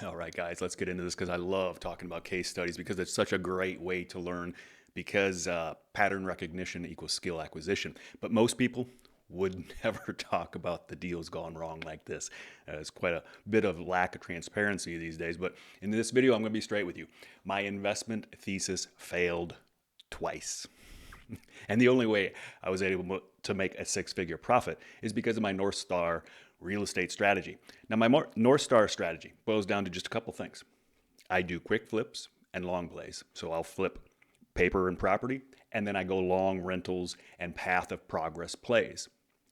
All right, guys, let's get into this because I love talking about case studies because it's such a great way to learn because pattern recognition equals skill acquisition. But most people would never talk about the deals gone wrong like this. It's quite a bit of lack of transparency these days. But in this video, I'm going to be straight with you. My investment thesis failed twice. And the only way I was able to make a six-figure profit is because of my Northstar real estate strategy. Now, my Northstar strategy boils down to just a couple things. I do quick flips and long plays. So I'll flip paper and property, and then I go long rentals and path of progress plays.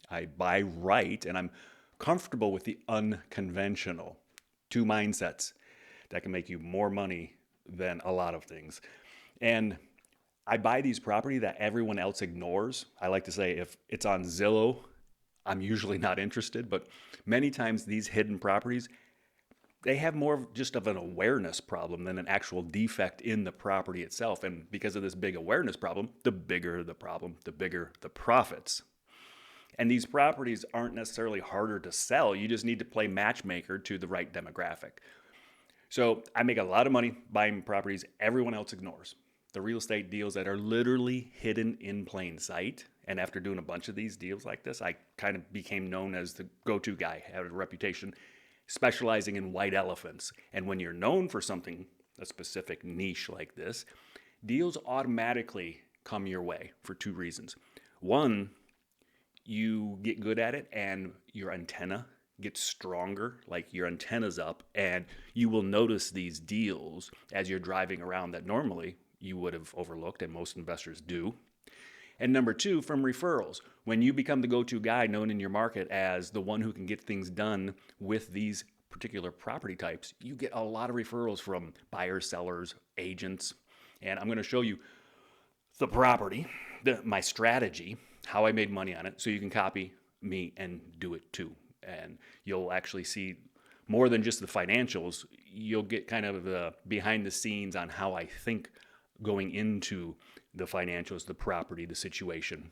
I buy right, and I'm comfortable with the unconventional. Two mindsets that can make you more money than a lot of things. And I buy these property that everyone else ignores. I like to say if it's on Zillow, I'm usually not interested, but many times these hidden properties, they have more of just of an awareness problem than an actual defect in the property itself. And because of this big awareness problem, the bigger the problem, the bigger the profits. And these properties aren't necessarily harder to sell. You just need to play matchmaker to the right demographic. So I make a lot of money buying properties everyone else ignores. The real estate deals that are literally hidden in plain sight. And after doing a bunch of these deals like this, I kind of became known as the go-to guy, had a reputation specializing in white elephants. And when you're known for something, a specific niche like this, deals automatically come your way for two reasons. One, you get good at it and your antenna gets stronger, like your antenna's up, and you will notice these deals as you're driving around that normally you would have overlooked, and most investors do. And number two, from referrals. When you become the go-to guy known in your market as the one who can get things done with these particular property types, you get a lot of referrals from buyers, sellers, agents. And I'm going to show you the property, my strategy, how I made money on it, so you can copy me and do it too. And you'll actually see more than just the financials. You'll get kind of the behind the scenes on how I think going into the financials, the property, the situation.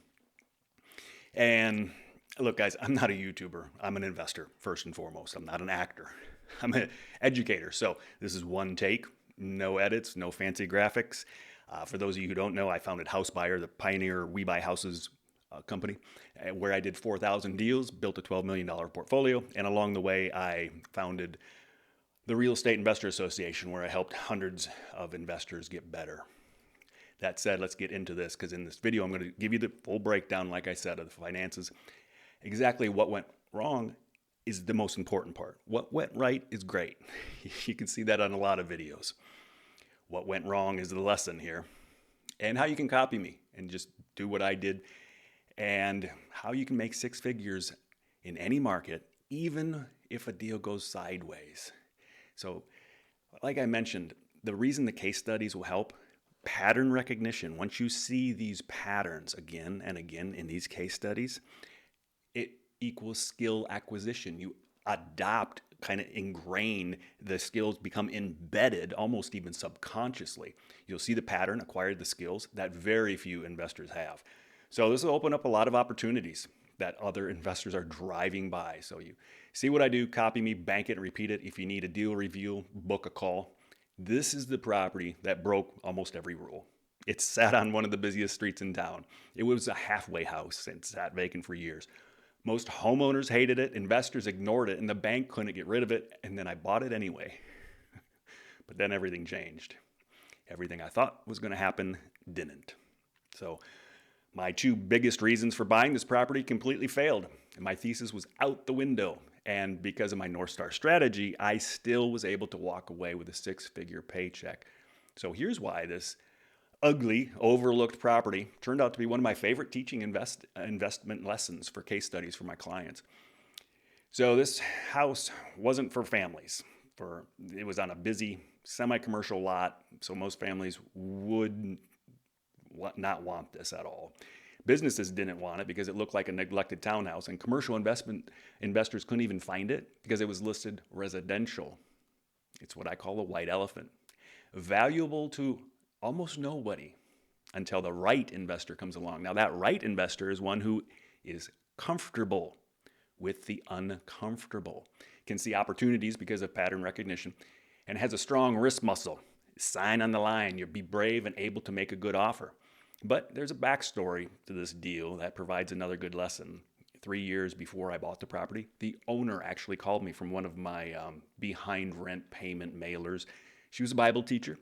And look, guys, I'm not a YouTuber. I'm an investor, first and foremost. I'm not an actor. I'm an educator. So this is one take, no edits, no fancy graphics. For those of you who don't know, I founded House Buyer, the pioneer We Buy Houses company, where I did 4,000 deals, built a $12 million portfolio. And along the way, I founded the Real Estate Investor Association, where I helped hundreds of investors get better. That said, let's get into this because in this video, I'm going to give you the full breakdown, like I said, of the finances. Exactly what went wrong is the most important part. What went right is great. You can see that on a lot of videos. What went wrong is the lesson here, and how you can copy me and just do what I did, and how you can make six figures in any market, even if a deal goes sideways. So, like I mentioned, the reason the case studies will help, pattern recognition. Once you see these patterns again and again in these case studies, it equals skill acquisition. You adopt, kind of ingrain, the skills become embedded, almost even subconsciously. You'll see the pattern, acquire the skills that very few investors have. So this will open up a lot of opportunities that other investors are driving by. So you see what I do, copy me, bank it, and repeat it. If you need a deal review, book a call. This is the property that broke almost every rule. It sat on one of the busiest streets in town. It was a halfway house and sat vacant for years. Most homeowners hated it, investors ignored it, and the bank couldn't get rid of it, and then I bought it anyway. But then everything changed. Everything I thought was going to happen didn't. So my two biggest reasons for buying this property completely failed, and my thesis was out the window. And because of my Northstar strategy, I still was able to walk away with a six-figure paycheck. So here's why this ugly, overlooked property turned out to be one of my favorite teaching investment lessons for case studies for my clients. So this house wasn't for families. It was on a busy, semi-commercial lot, so most families would not want this at all. Businesses didn't want it because it looked like a neglected townhouse, and commercial investors couldn't even find it because it was listed residential. It's what I call a white elephant. Valuable to almost nobody until the right investor comes along. Now, that right investor is one who is comfortable with the uncomfortable, can see opportunities because of pattern recognition, and has a strong risk muscle. Sign on the line. You'll be brave and able to make a good offer. But there's a backstory to this deal that provides another good lesson. 3 years before I bought the property, the owner actually called me from one of my behind rent payment mailers. She was a Bible teacher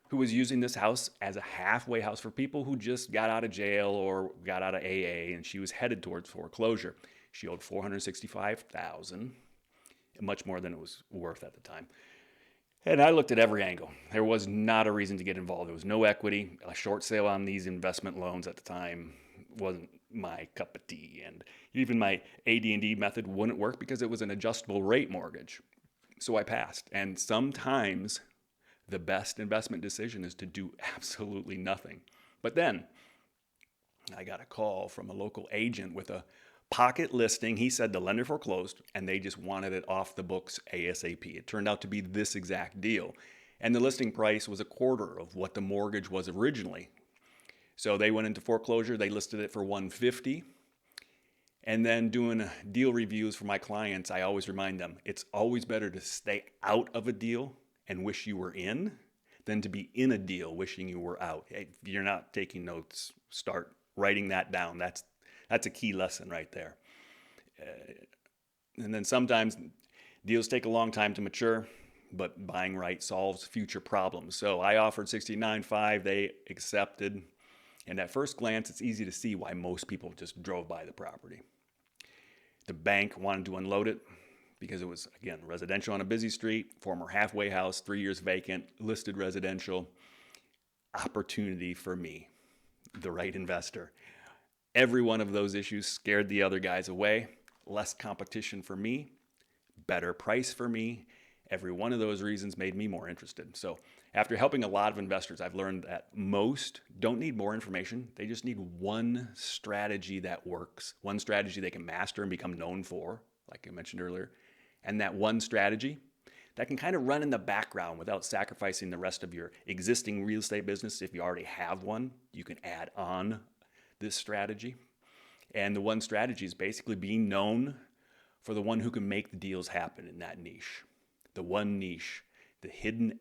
who was using this house as a halfway house for people who just got out of jail or got out of AA, and she was headed towards foreclosure. She owed $465,000, much more than it was worth at the time. And I looked at every angle. There was not a reason to get involved. There was no equity. A short sale on these investment loans at the time wasn't my cup of tea. And even my AD&D method wouldn't work because it was an adjustable rate mortgage. So I passed. And sometimes the best investment decision is to do absolutely nothing. But then I got a call from a local agent with a pocket listing. He said the lender foreclosed and they just wanted it off the books ASAP. It turned out to be this exact deal. And the listing price was a quarter of what the mortgage was originally. So they went into foreclosure. They listed it for $150,000. And then doing deal reviews for my clients, I always remind them, it's always better to stay out of a deal and wish you were in than to be in a deal wishing you were out. If you're not taking notes, start writing that down. That's a key lesson right there. And then sometimes deals take a long time to mature, but buying right solves future problems. So I offered $69,500, they accepted. And at first glance, it's easy to see why most people just drove by the property. The bank wanted to unload it because it was, again, residential on a busy street, former halfway house, 3 years vacant, listed residential. Opportunity for me, the right investor. Every one of those issues scared the other guys away. Less competition for me, better price for me. Every one of those reasons made me more interested. So after helping a lot of investors, I've learned that most don't need more information. They just need one strategy that works, one strategy they can master and become known for, like I mentioned earlier. And that one strategy that can kind of run in the background without sacrificing the rest of your existing real estate business. If you already have one, you can add on this strategy. And the one strategy is basically being known for the one who can make the deals happen in that niche. The one niche, the hidden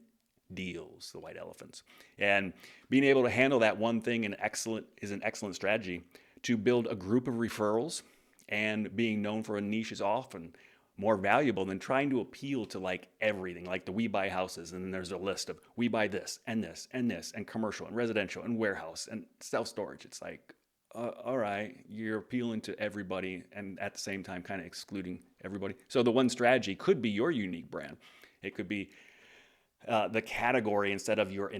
deals, the white elephants. And being able to handle that one thing is an excellent strategy to build a group of referrals, and being known for a niche is often more valuable than trying to appeal to like everything, like the we buy houses, and then there's a list of we buy this and this and this and commercial and residential and warehouse and self-storage. It's like, all right, you're appealing to everybody and at the same time kind of excluding everybody. So the one strategy could be your unique brand. It could be the category instead of your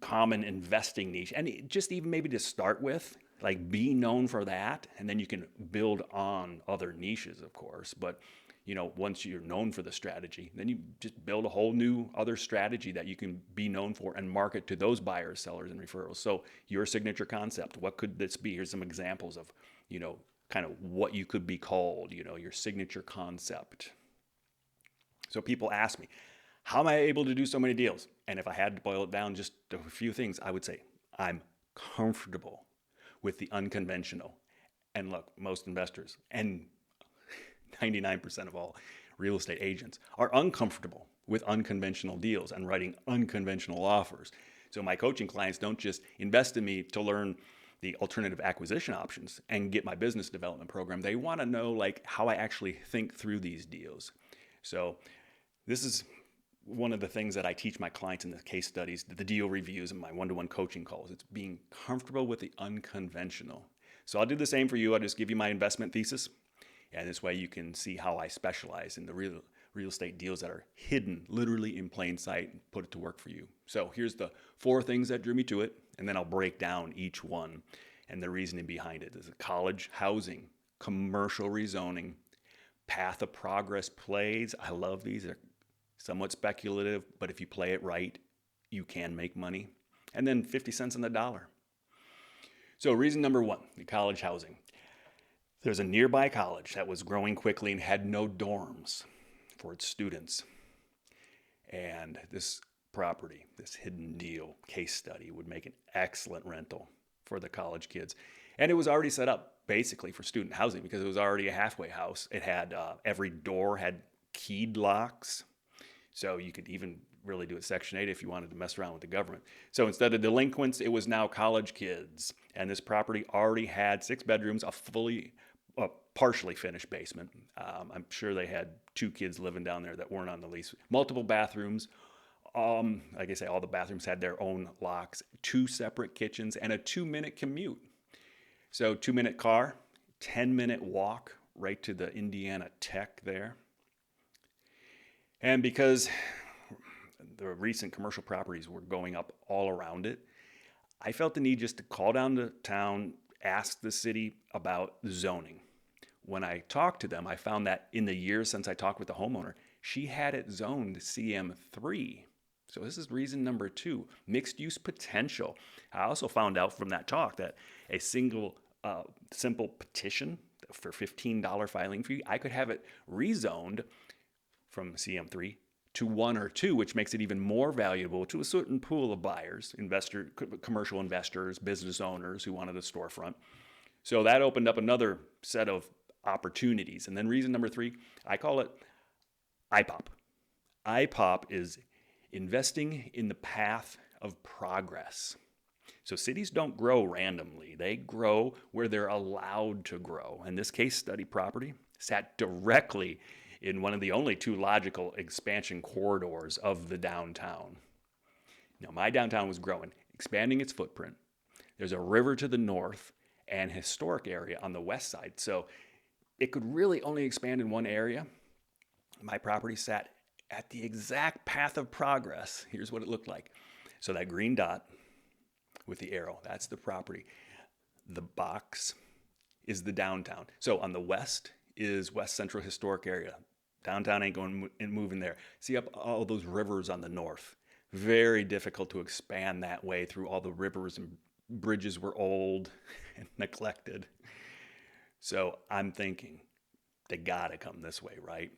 common investing niche. And just even maybe to start with, like be known for that, and then you can build on other niches, of course. But once you're known for the strategy, then you just build a whole new other strategy that you can be known for and market to those buyers, sellers, and referrals. So your signature concept, what could this be? Here's some examples of, kind of what you could be called, your signature concept. So people ask me, how am I able to do so many deals? And if I had to boil it down just to a few things, I would say I'm comfortable with the unconventional. And look, most investors and 99% of all real estate agents are uncomfortable with unconventional deals and writing unconventional offers. So my coaching clients don't just invest in me to learn the alternative acquisition options and get my business development program. They want to know like how I actually think through these deals. So this is one of the things that I teach my clients in the case studies, the deal reviews, and my one-to-one coaching calls. It's being comfortable with the unconventional. So I'll do the same for you. I'll just give you my investment thesis. And this way you can see how I specialize in the real estate deals that are hidden literally in plain sight and put it to work for you. So here's the 4 things that drew me to it, and then I'll break down each one and the reasoning behind it. There's college housing, commercial rezoning, path of progress plays. I love these. They're somewhat speculative, but if you play it right, you can make money. And then 50 cents on the dollar. So reason number 1, the college housing. There's a nearby college that was growing quickly and had no dorms for its students. And this property, this hidden deal case study would make an excellent rental for the college kids. And it was already set up basically for student housing because it was already a halfway house. It had every door had keyed locks. So you could even really do it Section 8 if you wanted to mess around with the government. So instead of delinquents, it was now college kids. And this property already had 6 bedrooms, a partially finished basement. I'm sure they had 2 kids living down there that weren't on the lease. Multiple bathrooms. Like I say, all the bathrooms had their own locks, 2 separate kitchens, and a 2-minute commute. So 2-minute car, 10-minute walk right to the Indiana Tech there. And because the recent commercial properties were going up all around it, I felt the need just to call down to town, ask the city about zoning. When I talked to them, I found that in the years since I talked with the homeowner, she had it zoned CM3. So this is reason number 2, mixed use potential. I also found out from that talk that a single simple petition for $15 filing fee, I could have it rezoned from CM3 to 1 or 2, which makes it even more valuable to a certain pool of buyers, commercial investors, business owners who wanted a storefront. So that opened up another set of opportunities. And then reason number 3, I call it IPOP. IPOP is investing in the path of progress. So cities don't grow randomly. They grow where they're allowed to grow. And this case study property sat directly in one of the only 2 logical expansion corridors of the downtown. Now, my downtown was growing, expanding its footprint. There's a river to the north and historic area on the west side. So it could really only expand in one area. My property sat at the exact path of progress. Here's what it looked like. So that green dot with the arrow, that's the property. The box is the downtown. So on the west is West Central Historic Area. Downtown ain't going and moving there. See up all those rivers on the north. Very difficult to expand that way through all the rivers, and bridges were old and neglected. So I'm thinking, they gotta come this way, right?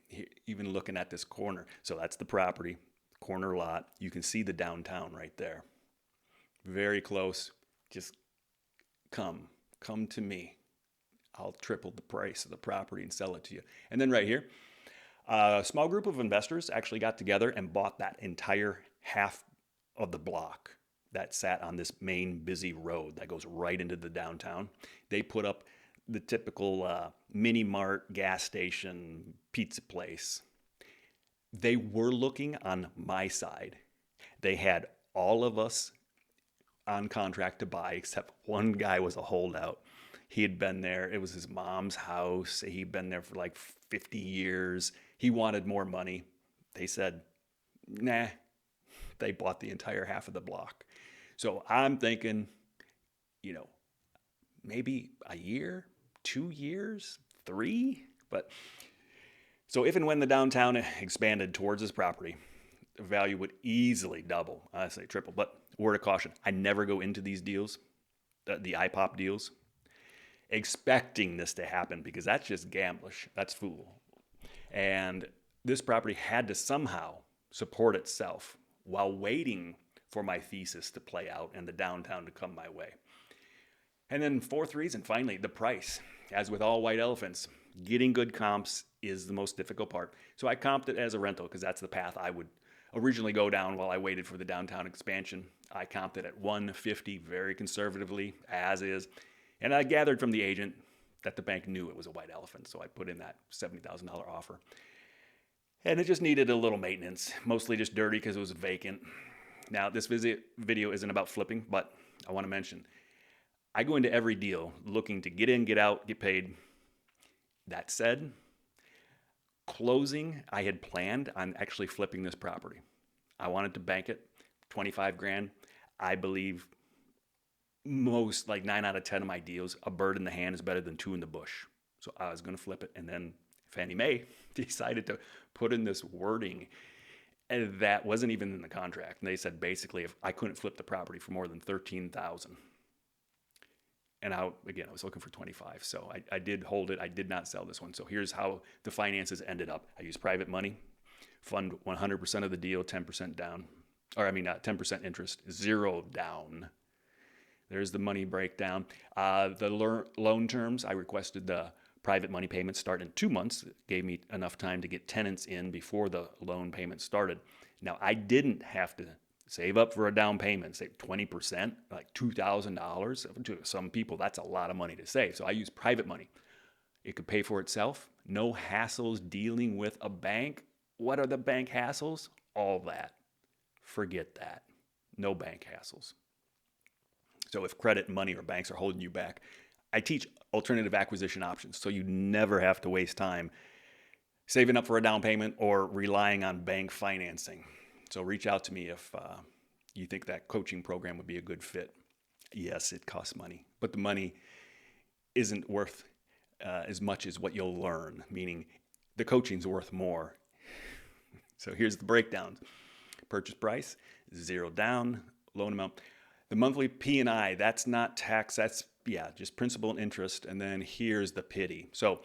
Even looking at this corner. So that's the property, corner lot. You can see the downtown right there. Very close. Just come to me. I'll triple the price of the property and sell it to you. And then right here, a small group of investors actually got together and bought that entire half of the block that sat on this main busy road that goes right into the downtown. They put up the typical mini mart, gas station, pizza place. They were looking on my side. They had all of us on contract to buy, except one guy was a holdout. He had been there. It was his mom's house. He'd been there for like 50 years. He wanted more money. They said, nah. They bought the entire half of the block. So I'm thinking, maybe a year, 2 years, 3. But so if and when the downtown expanded towards this property, the value would easily double. I say triple. But word of caution, I never go into these deals, the IPOP deals, expecting this to happen, because that's just gamblish. That's fool. And this property had to somehow support itself while waiting for my thesis to play out and the downtown to come my way. And then 4th reason, finally, the price. As with all white elephants, getting good comps is the most difficult part. So I comped it as a rental because that's the path I would originally go down while I waited for the downtown expansion. I comped it at $150 very conservatively, as is. And I gathered from the agent that the bank knew it was a white elephant, so I put in that $70,000 offer. And it just needed a little maintenance, mostly just dirty because it was vacant. Now, this video isn't about flipping, but I want to mention, I go into every deal looking to get in, get out, get paid. That said, closing, I had planned on actually flipping this property. I wanted to bank it, 25 grand. I believe most, like 9 out of 10 of my deals, a bird in the hand is better than 2 in the bush. So I was going to flip it. And then Fannie Mae decided to put in this wording that wasn't even in the contract. And they said basically if I couldn't flip the property for more than $13,000. And I was looking for 25. So I did hold it. I did not sell this one. So here's how the finances ended up. I used private money, fund 100% of the deal, 10% down. 10% interest, 0 down. There's the money breakdown. The loan terms, I requested the Private money payments start in 2 months. It gave me enough time to get tenants in before the loan payment started. Now, I didn't have to save up for a down payment, say 20%, like $2,000. To some people, that's a lot of money to save. So I use private money. It could pay for itself. No hassles dealing with a bank. What are the bank hassles? All that. Forget that. No bank hassles. So if credit, money, or banks are holding you back, I teach alternative acquisition options, so you never have to waste time saving up for a down payment or relying on bank financing. So reach out to me if you think that coaching program would be a good fit. Yes, it costs money, but the money isn't worth as much as what you'll learn, meaning the coaching's worth more. So here's the breakdown. Purchase price, 0 down, loan amount. The monthly P&I, that's not tax, that's just principal and interest. And then here's the pity. So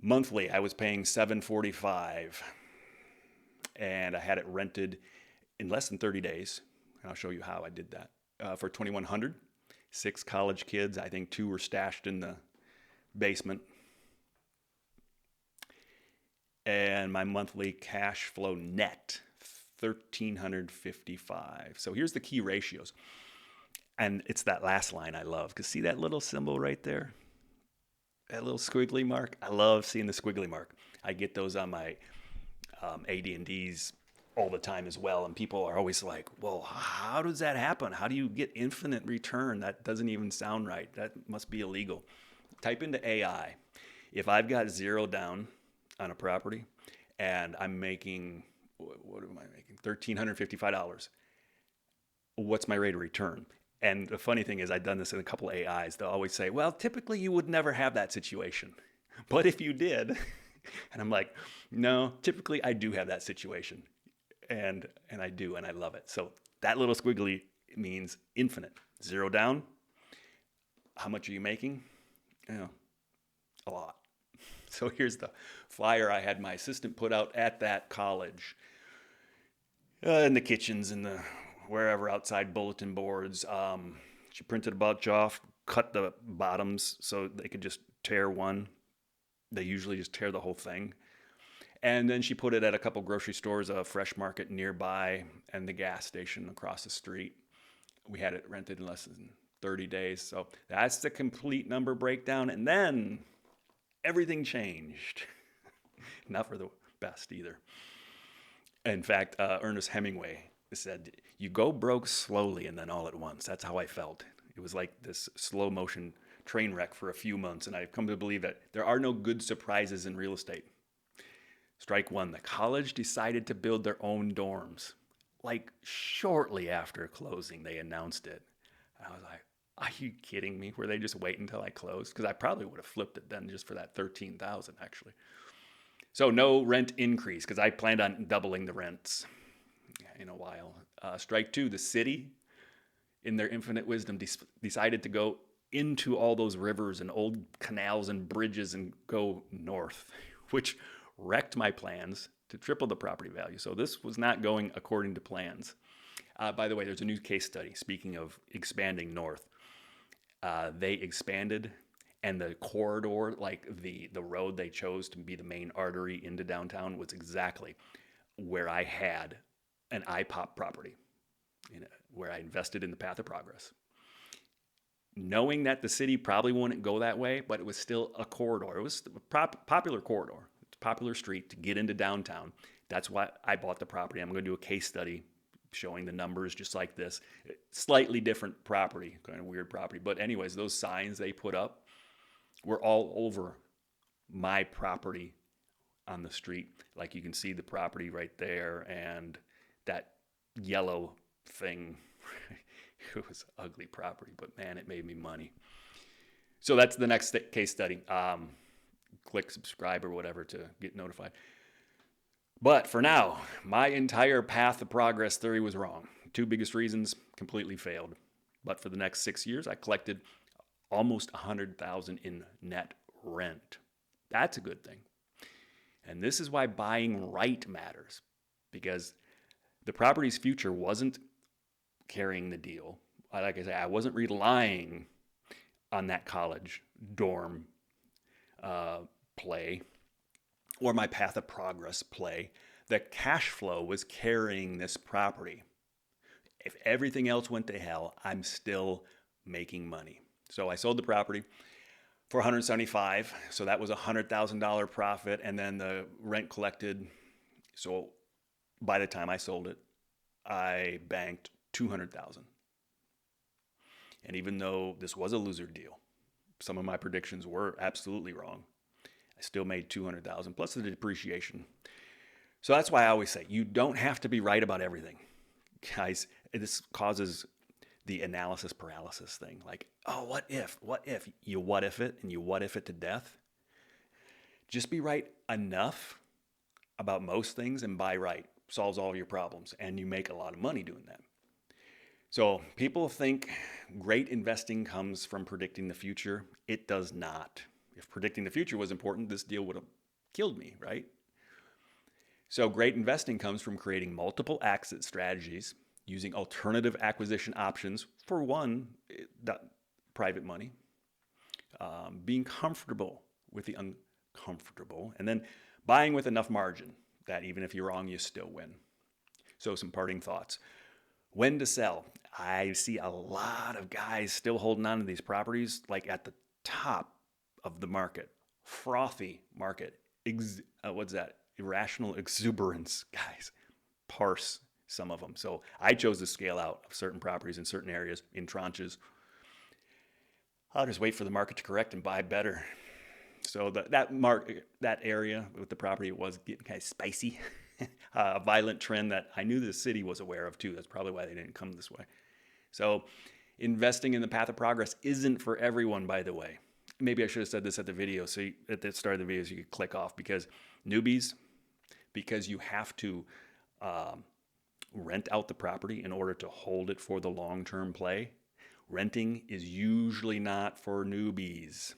monthly, I was paying $745, and I had it rented in less than 30 days. And I'll show you how I did that. For $2,100, 6 college kids. I think 2 were stashed in the basement. And my monthly cash flow net, $1,355. So here's the key ratios. And it's that last line I love, because see that little symbol right there? That little squiggly mark? I love seeing the squiggly mark. I get those on my AD&Ds all the time as well. And people are always like, well, how does that happen? How do you get infinite return? That doesn't even sound right. That must be illegal. Type into AI. If I've got 0 down on a property and I'm making, what am I making? $1,355. What's my rate of return? And the funny thing is, I've done this in a couple of AIs. They'll always say, well, typically you would never have that situation. But if you did, and I'm like, no, typically I do have that situation. And I do, and I love it. So that little squiggly means infinite. 0 down. How much are you making? A lot. So here's the flyer I had my assistant put out at that college. In the kitchens and the wherever outside bulletin boards. She printed a bunch off, cut the bottoms so they could just tear one. They usually just tear the whole thing. And then she put it at a couple grocery stores, a Fresh Market nearby, and the gas station across the street. We had it rented in less than 30 days. So that's the complete number breakdown. And then everything changed. Not for the best either. In fact, Ernest Hemingway said, you go broke slowly and then all at once. That's how I felt. It was like this slow motion train wreck for a few months. And I've come to believe that there are no good surprises in real estate. Strike one, the college decided to build their own dorms. Like shortly after closing, they announced it. And I was like, are you kidding me? Were they just waiting until I closed? Because I probably would have flipped it then just for that $13,000 actually. So no rent increase because I planned on doubling the rents in a while. Strike two, the city, in their infinite wisdom, decided to go into all those rivers and old canals and bridges and go north, which wrecked my plans to triple the property value. So this was not going according to plans. By the way, there's a new case study. Speaking of expanding north, they expanded, and the corridor, like the road they chose to be the main artery into downtown, was exactly where I had an IPOP property, where I invested in the path of progress. Knowing that the city probably wouldn't go that way, but it was still a corridor. It was a popular corridor, popular street to get into downtown. That's why I bought the property. I'm going to do a case study showing the numbers just like this. Slightly different property, kind of weird property. But anyways, those signs they put up were all over my property on the street. Like you can see the property right there and that yellow thing. It was ugly property, but man, it made me money. So that's the next case study. Click subscribe or whatever to get notified. But for now, my entire path of progress theory was wrong. 2 biggest reasons completely failed. But for the next 6 years, I collected almost $100,000 in net rent. That's a good thing. And this is why buying right matters, because the property's future wasn't carrying the deal. Like I say, I wasn't relying on that college dorm play or my path of progress play, the cash flow was carrying this property. If everything else went to hell, I'm still making money. So I sold the property for 175. So that was a $100,000 profit, and then the rent collected. So by the time I sold it, I banked 200,000. And even though this was a loser deal, some of my predictions were absolutely wrong, I still made 200,000 plus the depreciation. So that's why I always say you don't have to be right about everything. Guys, this causes the analysis paralysis thing. Like, oh, what if? What if? You what if it and you what if it to death. Just be right enough about most things, and buy right solves all of your problems, and you make a lot of money doing that. So people think great investing comes from predicting the future. It does not. If predicting the future was important, this deal would have killed me, right? So great investing comes from creating multiple exit strategies, using alternative acquisition options for one, private money, being comfortable with the uncomfortable, and then buying with enough margin that even if you're wrong, you still win. So some parting thoughts. When to sell. I see a lot of guys still holding on to these properties like at the top of the market. Frothy market. What's that? Irrational exuberance, guys. Parse some of them. So I chose to scale out of certain properties in certain areas in tranches. I'll just wait for the market to correct and buy better. So that area with the property was getting kind of spicy. A violent trend that I knew the city was aware of too. That's probably why they didn't come this way. So investing in the path of progress isn't for everyone, by the way. Maybe I should have said this at the video. So at the start of the video, so you could click off, because newbies, because you have to rent out the property in order to hold it for the long-term play. Renting is usually not for newbies.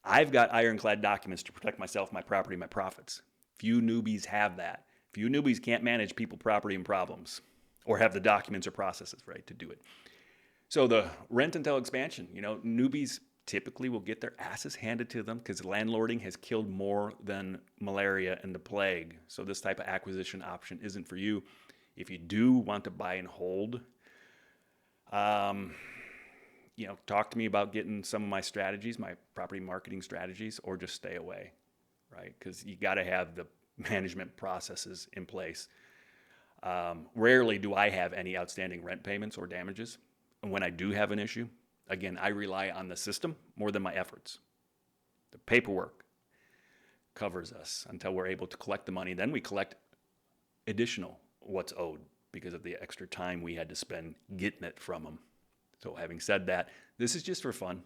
I've got ironclad documents to protect myself, my property, my profits. Few newbies have that. Few newbies can't manage people, property, and problems, or have the documents or processes, right, to do it. So the rent until expansion, newbies typically will get their asses handed to them because landlording has killed more than malaria and the plague. So this type of acquisition option isn't for you. If you do want to buy and hold, talk to me about getting some of my strategies, my property marketing strategies, or just stay away, right? Because you got to have the management processes in place. Rarely do I have any outstanding rent payments or damages. And when I do have an issue, again, I rely on the system more than my efforts. The paperwork covers us until we're able to collect the money. Then we collect additional what's owed because of the extra time we had to spend getting it from them. So having said that, this is just for fun.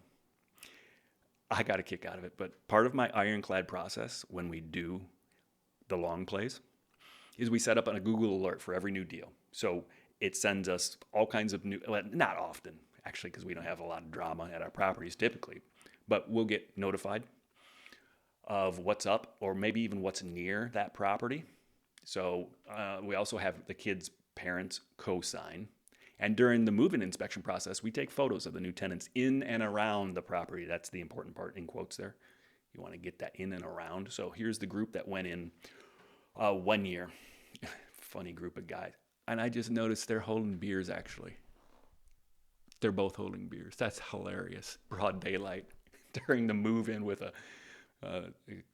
I got a kick out of it. But part of my ironclad process when we do the long plays is we set up on a Google alert for every new deal. So it sends us all kinds of new, well, not often, actually, because we don't have a lot of drama at our properties typically, but we'll get notified of what's up or maybe even what's near that property. So we also have the kids' parents co-sign. And during the move-in inspection process, we take photos of the new tenants in and around the property. That's the important part in quotes there. You want to get that in and around. So here's the group that went in 1 year. Funny group of guys. And I just noticed they're holding beers, actually. They're both holding beers. That's hilarious. Broad daylight during the move-in with a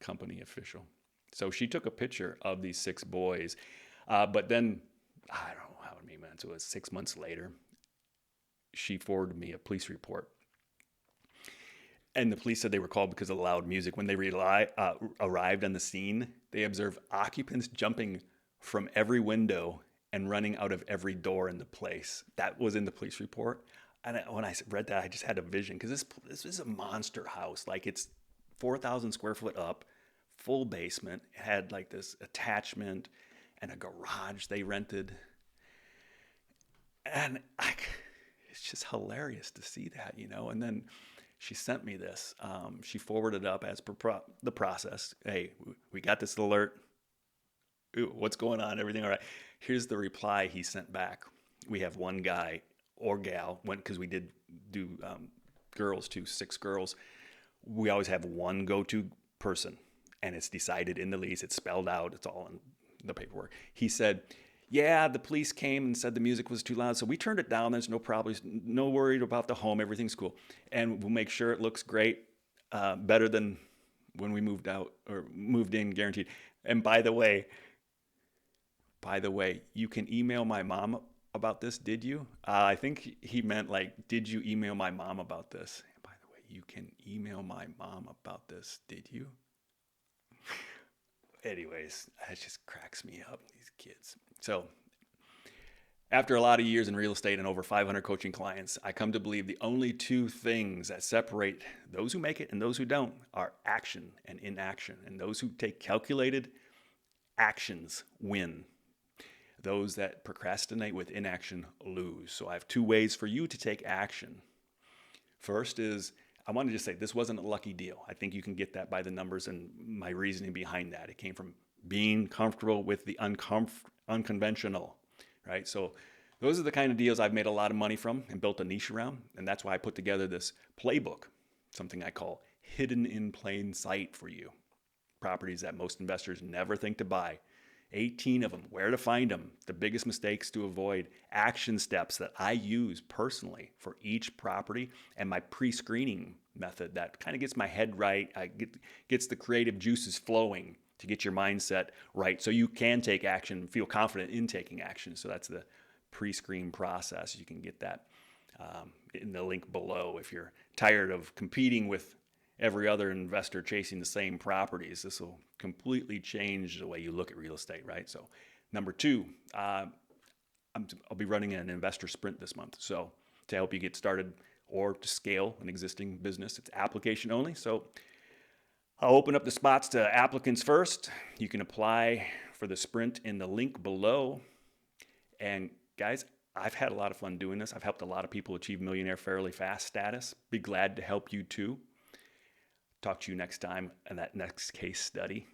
company official. So she took a picture of these 6 boys. But then, I don't know how many months it was, 6 months later, she forwarded me a police report. And the police said they were called because of loud music. When they arrived on the scene, they observed occupants jumping from every window and running out of every door in the place. That was in the police report. And when I read that, I just had a vision, because this is a monster house. Like, it's 4,000 square foot up, full basement. It had like this attachment and a garage they rented. And it's just hilarious to see that, And then she sent me this. She forwarded up as per the process. Hey, we got this alert. Ooh, what's going on? Everything all right? Here's the reply he sent back. We have one guy or gal, because we did do girls too, 6 girls. we always have one go-to person, and it's decided in the lease. It's spelled out. It's all in the paperwork. He said, yeah, the police came and said the music was too loud, so we turned it down. There's no problems, no worried about the home. Everything's cool, and we'll make sure it looks great, better than when we moved out or moved in, guaranteed. And by the way, you can email my mom about this. Did you? I think he meant like, did you email my mom about this? And by the way, you can email my mom about this. Did you? Anyways, that just cracks me up, these kids. So after a lot of years in real estate and over 500 coaching clients, I come to believe the only two things that separate those who make it and those who don't are action and inaction. And those who take calculated actions win. Those that procrastinate with inaction lose. So I have two ways for you to take action. First is, I want to just say this wasn't a lucky deal. I think you can get that by the numbers and my reasoning behind that. It came from being comfortable with the unconventional, right? So those are the kind of deals I've made a lot of money from and built a niche around. And that's why I put together this playbook, something I call hidden in plain sight for you. Properties that most investors never think to buy. 18 of them, where to find them, the biggest mistakes to avoid, action steps that I use personally for each property, and my pre-screening method that kind of gets my head right, gets the creative juices flowing to get your mindset right so you can take action, feel confident in taking action. So that's the pre-screen process. You can get that in the link below. If you're tired of competing with every other investor chasing the same properties, this will completely change the way you look at real estate, right? So number two, I'll be running an investor sprint this month. So to help you get started or to scale an existing business, it's application only. So I'll open up the spots to applicants first. You can apply for the sprint in the link below. And guys, I've had a lot of fun doing this. I've helped a lot of people achieve millionaire fairly fast status. Be glad to help you too. Talk to you next time in that next case study.